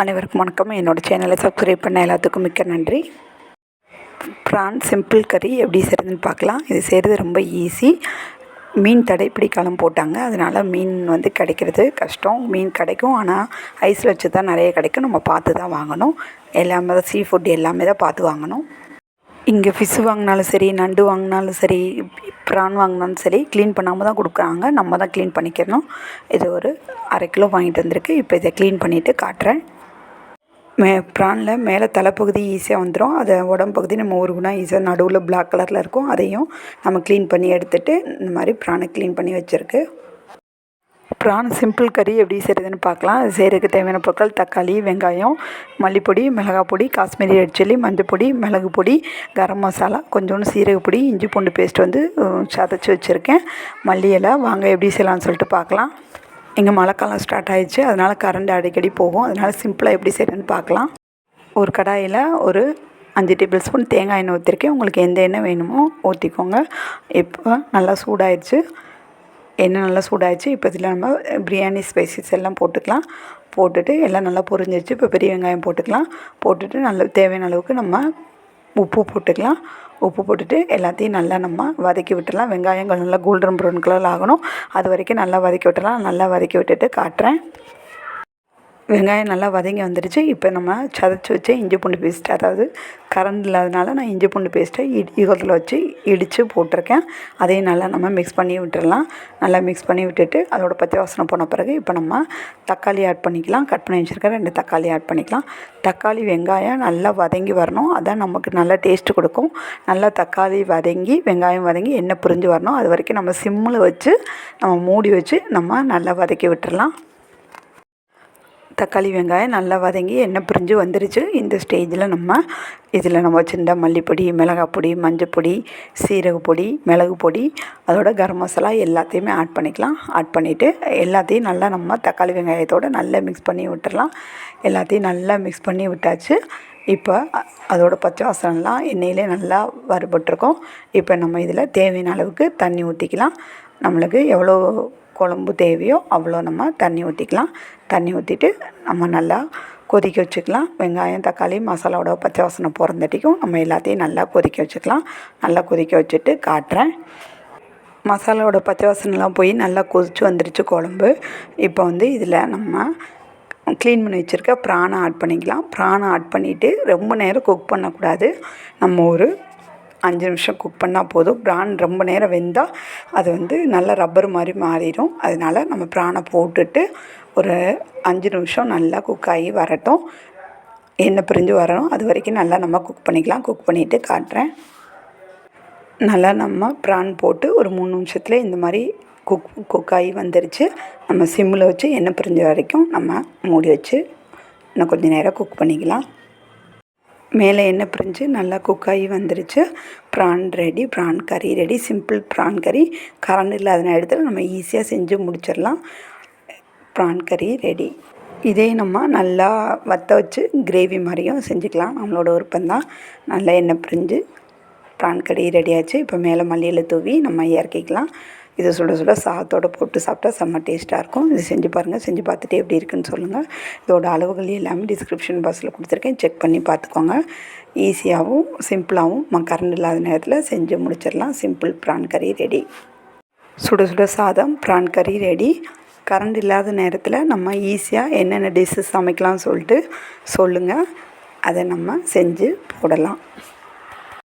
அனைவருக்கும் வணக்கம். என்னோடய சேனலை சப்ஸ்கிரைப் பண்ண எல்லாத்துக்கும் மிக்க நன்றி. ப்ரான் சிம்பிள் கறி எப்படி செய்கிறதுன்னு பார்க்கலாம். இது செய்கிறது ரொம்ப ஈஸி. மீன் தடைப்பிடி காலம் போட்டாங்க, அதனால் மீன் கிடைக்கிறது கஷ்டம். மீன் கிடைக்கும், ஆனால் ஐஸில் வச்சு தான் நிறைய கிடைக்கும். நம்ம பார்த்து தான் வாங்கணும். எல்லாமே தான் சீ ஃபுட் எல்லாமே தான் பார்த்து வாங்கணும். இங்கே ஃபிஷ் வாங்கினாலும் சரி, நண்டு வாங்கினாலும் சரி, ப்ரான் வாங்கினாலும் சரி, க்ளீன் பண்ணாமல் தான் கொடுக்குறாங்க. நம்ம தான் க்ளீன் பண்ணிக்கணும். இது ஒரு 1/2 கிலோ வாங்கிட்டு வந்திருக்கு. இப்போ இதை க்ளீன் பண்ணிவிட்டு காட்டுறேன். ப்ரானில் மேலே தலைப்பகுதி ஈஸியாக வந்துடும். அதை உடம்பு பகுதி நம்ம உருகுனா ஈஸியாக நடுவில் பிளாக் கலரில் இருக்கும். அதையும் நம்ம க்ளீன் பண்ணி எடுத்துகிட்டு இந்த மாதிரி ப்ரானை க்ளீன் பண்ணி வச்சுருக்கு. ப்ரான் சிம்பிள் கறி எப்படி செய்கிறதுன்னு பார்க்கலாம். அது செய்கிறதுக்கு தேவையான பொருட்கள்: தக்காளி, வெங்காயம், மல்லிப்பொடி, மிளகாய் பொடி, காஷ்மீரி ரெட் சில்லி, மஞ்சள் பொடி, மிளகு பொடி, கரம் மசாலா, கொஞ்சோண்டு சீரகப்பொடி, இஞ்சி பூண்டு பேஸ்ட் சதைச்சி வச்சுருக்கேன். மல்லி இலை. வாங்க எப்படி செய்யலாம்னு சொல்லிட்டு பார்க்கலாம். இங்கே மழைக்காலம் ஸ்டார்ட் ஆகிடுச்சு, அதனால் கரண்ட் அடிக்கடி போகும். அதனால் சிம்பிளாக எப்படி செய்கிறதுன்னு பார்க்கலாம். ஒரு கடாயில் ஒரு 5 டேபிள் ஸ்பூன் தேங்காய் எண்ணெய் ஊற்றிருக்கேன். உங்களுக்கு எந்த எண்ணெய் வேணுமோ ஊற்றிக்கோங்க. இப்போ நல்லா சூடாயிடுச்சு. எண்ணெய் நல்லா சூடாயிடுச்சு. இப்போ இதில் நம்ம பிரியாணி ஸ்பைசஸ் எல்லாம் போட்டுக்கலாம். போட்டுட்டு எல்லாம் நல்லா பொரிஞ்சிடுச்சு. இப்போ பெரிய வெங்காயம் போட்டுக்கலாம். போட்டுட்டு நல்லா தேவையான அளவுக்கு நம்ம உப்பு போட்டுக்கலாம். உப்பு போட்டுட்டு எல்லாத்தையும் நல்லா நம்ம வதக்கி விட்டுடலாம். வெங்காயங்கள் நல்லா கோல்டன் ப்ரௌன் கலர் ஆகணும். அது வரைக்கும் நல்லா வதக்கி விட்டுடலாம். நல்லா வதக்கி விட்டுட்டு காட்டுறேன். வெங்காயம் நல்லா வதங்கி வந்துடுச்சு. இப்போ நம்ம சதைச்சி வச்ச இஞ்சி பூண்டு பேஸ்ட், அதாவது கரண்ட் இல்லாதனால நான் இஞ்சி பூண்டு பேஸ்ட்டை ஈகத்தில் வச்சு இடித்து போட்டிருக்கேன். அதையும் நல்லா நம்ம மிக்ஸ் பண்ணி விட்டுடலாம். நல்லா மிக்ஸ் பண்ணி விட்டுட்டு அதோட பச்சை வாசனை போன பிறகு இப்போ நம்ம தக்காளி ஆட் பண்ணிக்கலாம். கட் பண்ணி வச்சுருக்க 2 தக்காளி ஆட் பண்ணிக்கலாம். தக்காளி வெங்காயம் நல்லா வதங்கி வரணும். அதான் நமக்கு நல்லா டேஸ்ட்டு கொடுக்கும். நல்லா தக்காளி வதங்கி வெங்காயம் வதங்கி எண்ணெய் பிரிஞ்சு வரணும். அது வரைக்கும் நம்ம சிம்மில் வச்சு நம்ம மூடி வச்சு நம்ம நல்லா வதக்கி விட்டுடலாம். தக்காளி வெங்காயம் நல்லா வதங்கி எண்ணெய் பிரிஞ்சு வந்துருச்சு. இந்த ஸ்டேஜில் நம்ம வச்சுருந்த மல்லிப்பொடி, மிளகாய் பொடி, மஞ்சள் பொடி, சீரகப்பொடி, மிளகு பொடி, அதோட கரம் மசாலா எல்லாத்தையுமே ஆட் பண்ணிக்கலாம். ஆட் பண்ணிவிட்டு எல்லாத்தையும் நல்லா நம்ம தக்காளி வெங்காயத்தோடு நல்லா மிக்ஸ் பண்ணி விட்டுடலாம். எல்லாத்தையும் நல்லா மிக்ஸ் பண்ணி விட்டாச்சு. இப்போ அதோட பச்சை வாசனைலாம் எண்ணெயிலே நல்லா வறுபட்டுருக்கோம். இப்போ நம்ம இதில் தேவையான அளவுக்கு தண்ணி ஊற்றிக்கலாம். நம்மளுக்கு எவ்வளோ குழம்பு தேவையோ அவ்வளோ நம்ம தண்ணி ஊற்றிக்கலாம். தண்ணி ஊற்றிட்டு நம்ம நல்லா கொதிக்க வச்சுக்கலாம். வெங்காயம், தக்காளி, மசாலாவோட பச்சை வாசனை போகிறந்தாட்டிக்கும் நம்ம எல்லாத்தையும் நல்லா கொதிக்க வச்சுக்கலாம். நல்லா கொதிக்க வச்சுட்டு காட்டுறேன். மசாலாவோட பச்சை வாசனைலாம் போய் நல்லா கொதிச்சு வந்துடுச்சு குழம்பு. இப்போ இதில் நம்ம க்ளீன் பண்ணி வச்சுருக்க ப்ரானை ஆட் பண்ணிக்கலாம். ப்ரானை ஆட் பண்ணிவிட்டு ரொம்ப நேரம் குக் பண்ணக்கூடாது. நம்ம ஒரு 5 நிமிஷம் குக் பண்ணால் போதும். ப்ரான் ரொம்ப நேரம் வெந்தால் அது நல்லா ரப்பர் மாதிரி மாறிடும். அதனால் நம்ம ப்ரானை போட்டுட்டு ஒரு 5 நிமிஷம் நல்லா குக் ஆகி வரட்டும். எண்ணெய் பிரிஞ்சு வரணும். அது வரைக்கும் நல்லா நம்ம குக் பண்ணிக்கலாம். குக் பண்ணிவிட்டு காட்டுறேன். நல்லா நம்ம ப்ரான் போட்டு ஒரு 3 நிமிஷத்தில் இந்த மாதிரி குக் ஆகி வந்துருச்சு. நம்ம சிம்மில் வச்சு எண்ணெய் பிரிஞ்ச வரைக்கும் நம்ம மூடி வச்சு இன்னும் கொஞ்சம் நேரம் குக் பண்ணிக்கலாம். மேலே எண்ணெய் பிரிஞ்சு நல்லா குக்காகி வந்துருச்சு. Prawn ready. ப்ரான் கறி ரெடி. சிம்பிள் ப்ரான் கறி. கரண்ட் இல்லாத நேரத்தில் நம்ம ஈஸியாக செஞ்சு முடிச்சிடலாம். ப்ரான் கறி ரெடி. இதே நம்ம நல்லா வற்ற வச்சு கிரேவி மாதிரியும் செஞ்சுக்கலாம். நம்மளோட விருப்பம்தான். நல்லா எண்ணெய் பிரிஞ்சு ப்ரான் கறி ரெடி ஆச்சு. இப்போ மேலே மல்லியில் தூவி நம்ம இறக்கிக்கலாம். இதை சுட சுட சாதத்தோடு போட்டு சாப்பிட்டா செம்ம டேஸ்ட்டாக இருக்கும். இது செஞ்சு பாருங்கள். செஞ்சு பார்த்துட்டு எப்படி இருக்குன்னு சொல்லுங்கள். இதோட அளவுகள் எல்லாமே டிஸ்கிரிப்ஷன் பாக்ஸில் கொடுத்துருக்கேன். செக் பண்ணி பார்த்துக்கோங்க. ஈஸியாகவும் சிம்பிளாகவும் கரண்ட் இல்லாத நேரத்தில் செஞ்சு முடிச்சிடலாம். சிம்பிள் ப்ரான் கறி ரெடி. சுட சுட சாதம் ப்ரான் கறி ரெடி. கரண்ட் இல்லாத நேரத்தில் நம்ம ஈஸியாக என்னென்ன டிஷ்ஷு சமைக்கலாம்னு சொல்லிட்டு சொல்லுங்கள். அதை நம்ம செஞ்சு போடலாம்.